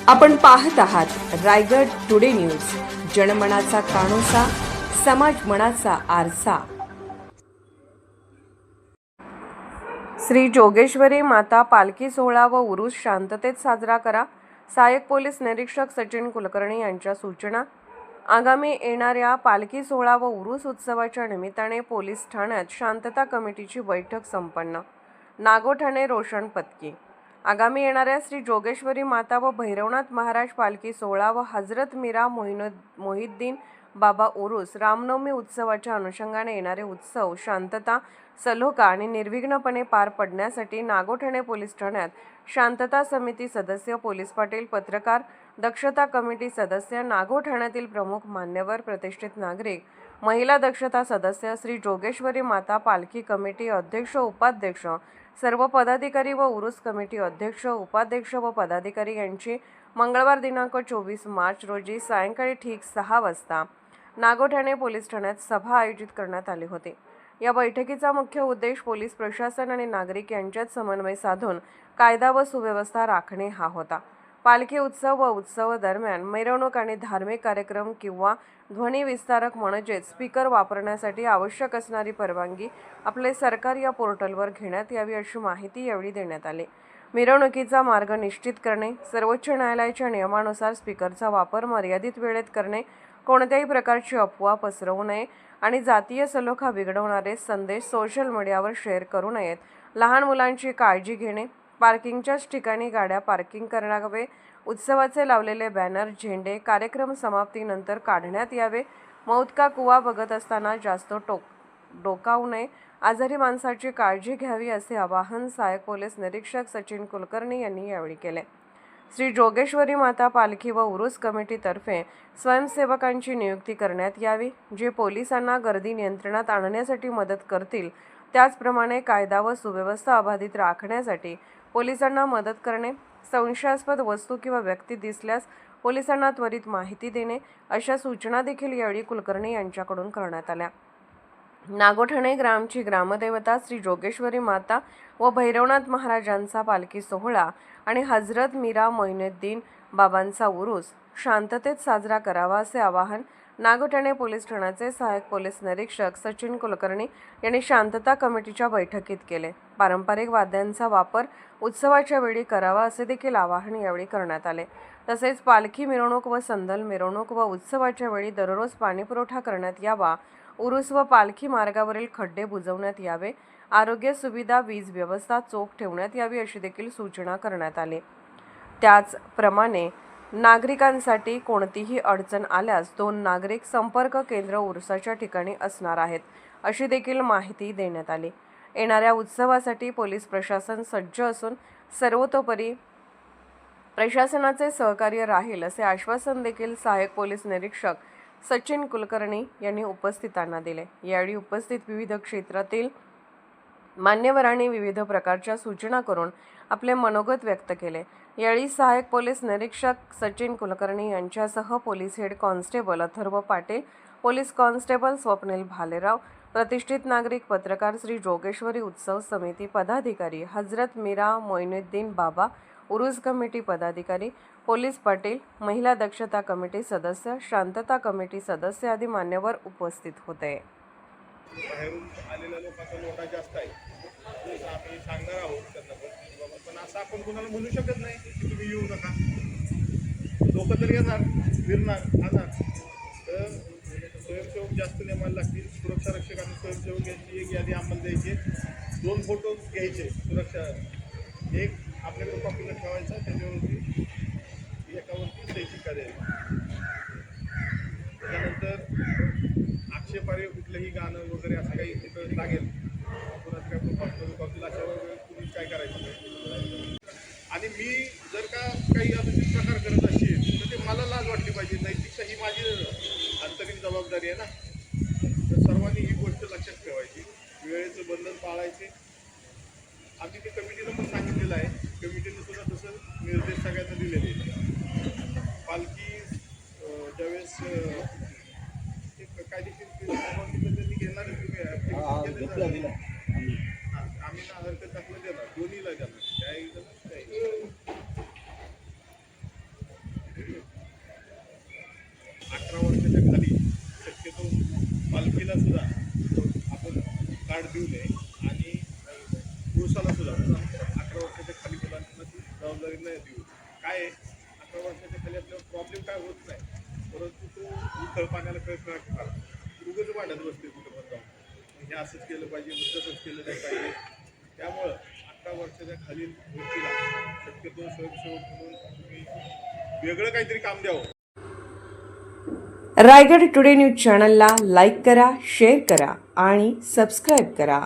आपण पाहत आहात रायगड टुडे न्यूज, जनमनाचा कानोसा, समाज मनाचा आरसा। श्री जोगेश्वरी माता पालखी सोहळा व उरूस शांततेत साजरा करा। सहाय्यक पोलीस निरीक्षक सचिन कुलकर्णी यांच्या सूचना। आगामी येणाऱ्या पालखी सोहळा व उरूस उत्सवाच्या निमित्ताने पोलीस ठाण्यात शांतता कमिटीची बैठक संपन्न। नागोठाणे रोशन पत्की। आगामी येणाऱ्या श्री जोगेश्वरी माता व भैरवनाथ महाराज पालखी सोहळा व हजरत मीरा मोहिद्दीन बाबा उरूस रामनवमी उत्सवाच्या अनुषंगाने येणारे उत्सव शांतता, सलोखा आणि निर्विघ्नपणे पार पडण्यासाठी नागोठाणे पोलीस ठाण्यात शांतता समिती सदस्य, पोलीस पाटील, पत्रकार, दक्षता कमिटी सदस्य, नागोठाण्यातील प्रमुख मान्यवर, प्रतिष्ठित नागरिक, महिला दक्षता सदस्य, श्री जोगेश्वरी माता पालखी कमिटी अध्यक्ष, उपाध्यक्ष, सर्व पदाधिकारी व उरूस कमिटी अध्यक्ष, उपाध्यक्ष व पदाधिकारी यांची मंगळवार दिनांक 24 मार्च रोजी सायंकाळी ठीक 6 वाजता नागोठाणे पोलीस ठाण्यात सभा आयोजित करण्यात आली होती। या बैठकीचा मुख्य उद्देश पोलीस प्रशासन आणि नागरिक यांच्यात समन्वय साधून कायदा व सुव्यवस्था राखणे हा होता। पालखी उत्सव व उत्सव दरम्यान मिरवणूक आणि धार्मिक कार्यक्रम किंवा ध्वनी विस्तारक म्हणजेच स्पीकर वापरण्यासाठी आवश्यक असणारी परवानगी आपले सरकार या पोर्टलवर घेण्यात यावी अशी माहिती यावेळी देण्यात आली। मिरवणुकीचा मार्ग निश्चित करणे, सर्वोच्च न्यायालयाच्या नियमानुसार स्पीकरचा वापर मर्यादित वेळेत करणे, कोणत्याही प्रकारची अफवा पसरवू नये आणि जातीय सलोखा बिघडवणारे संदेश सोशल मीडियावर शेअर करू नयेत, लहान मुलांची काळजी घेणे, पार्किंगच्याच ठिकाणी गाड्या पार्किंग करावे, उत्सवाचे लावलेले बॅनर, झेंडे कार्यक्रम समाप्तीनंतर काढण्यात यावे, मौत का कुवा बघत असताना जास्त डोकावू नये, आजारी माणसाची काळजी घ्यावी असे आवाहन सहाय्यक पोलीस निरीक्षक सचिन कुलकर्णी यांनी यावेळी केले। श्री जोगेश्वरी माता पालखी व उरूस कमिटीतर्फे स्वयंसेवकांची नियुक्ती करण्यात यावी, जे पोलिसांना गर्दी नियंत्रणात आणण्यासाठी मदत करतील। त्याचप्रमाणे कायदा व सुव्यवस्था अबाधित राखण्यासाठी पोलिसांना मदत करणे, संशयास्पद वस्तू किंवा व्यक्ती दिसल्यास पोलिसांना त्वरित माहिती देणे अशा सूचना देखील यावेळी कुलकर्णी यांच्याकडून करण्यात आल्या। नागोठाणे ग्रामची ग्रामदेवता श्री जोगेश्वरी माता व भैरवनाथ महाराजांचा पालखी सोहळा आणि हजरत मीरा मोहिद्दीन बाबांचा उरूस शांततेत साजरा करावा असे आवाहन नागोठाणे पोलीस ठाण्याचे सहाय्यक पोलीस निरीक्षक सचिन कुलकर्णी यांनी शांतता कमिटीच्या बैठकीत केले। पारंपरिक वाद्यांचा वापर उत्सवाच्या वेळी करावा असे देखील आवाहन यावेळी करण्यात आले। तसेच पालखी मिरवणूक व संदल मिरवणूक व उत्सवाच्या वेळी दररोज पाणीपुरवठा करण्यात यावा, उरूस व पालखी मार्गावरील खड्डे बुजवण्यात यावे, आरोग्य सुविधा, वीज व्यवस्था चोख ठेवण्यात यावी अशी देखील सूचना करण्यात आली। त्याचप्रमाणे नागरिकांसाठी कोणतीही अडचण आल्यास 2 नागरिक संपर्क केंद्र उरूसाच्या ठिकाणी असणार आहेत अशी देखील माहिती देण्यात आली। येणाऱ्या उत्सवासाठी पोलीस प्रशासन सज्ज असून सर्वतोपरी प्रशासनाचे सहकार्य राहील असे आश्वासन देखील सहाय्यक पोलीस निरीक्षक सचिन कुलकर्णी यांनी उपस्थितांना दिले। यावेळी उपस्थित विविध क्षेत्रातील मान्यवरांनी विविध प्रकारच्या सूचना करून आपले मनोगत व्यक्त केले। यावेळी सहाय्यक पोलीस निरीक्षक सचिन कुलकर्णी यांच्यासह police head constable Atharva Patil, police constable Swapnil Bhalerao, प्रतिष्ठित नागरिक, पत्रकार, श्री जोगेश्वरी उत्सव समिती पदाधिकारी, हजरत मीरा मोहिद्दीन बाबा उरूस कमिटी पदाधिकारी, पोलीस पाटील, महिला दक्षता कमिटी सदस्य, शांतता कमिटी सदस्य आदी मान्यवर उपस्थित होते। बाहेरून आलेल्या लोकांचा लोटा जास्त आहे, आम्ही सांगणार आहोत त्यांना, पण असं आपण कोणाला म्हणू शकत नाही की तुम्ही येऊ नका। लोक तर येणार, फिरणार, खाणार, तर स्वयंसेवक जास्त नेमायला लागतील। सुरक्षा रक्षकांनी स्वयंसेवक यांची एक यादी आम्हाला द्यायची, 2 फोटो घ्यायचे सुरक्षा, एक आपल्याकडे कॉपीला ठेवायचा, त्याच्यावरती एकावरती सही शिक्का द्यायचा। त्याच्यानंतर आक्षेपार्ह कुठलंही गाणं वगैरे असं काही तिथं लागेल, कोणाचं काय कॉपीला अशावर तुम्ही काय करायचं। आणि मी जर का काही अनुचित प्रकार करत असेल तर ते मला लाज वाटली पाहिजे, नैतिकता ही माझी अंतरिम जबाबदारी आहे ना। तर सर्वांनी ही गोष्ट लक्षात ठेवायची, वेळेचं बंधन पाळायचे। आम्ही ते कमिटीनं पण सांगितलेलं आहे, कमिटीने सुद्धा तसं निर्देश सगळ्यांना दिलेले आहेत। पालखी ज्यावेळेस कायदेशीर त्यांनी घेणार, आम्ही ना हरकत दाखवून देणार, दोन्हीला देणार, पालखीला सुद्धा आपण कार्ड देऊ नये आणि पुरुषाला सुद्धा 18 वर्षाच्या खाली मुलांना ती जबाबदारी नाही देऊ. काय आहे 18 वर्षाच्या खाली आपल्याला प्रॉब्लेम काय होत नाही, परंतु तो उथळ पाण्याला कळणार उगच वाढत बसते कुठं पण जाऊन हे असंच केलं पाहिजे तसंच केलं नाही पाहिजे. त्यामुळं 18 वर्षाच्या खालील व्यक्तीला शक्यतो स्वयंसेवक म्हणून तुम्ही वेगळं काहीतरी काम द्यावं. रायगड टुडे न्यूज चॅनलला लाईक करा, शेअर करा आणि सबस्क्राईब करा.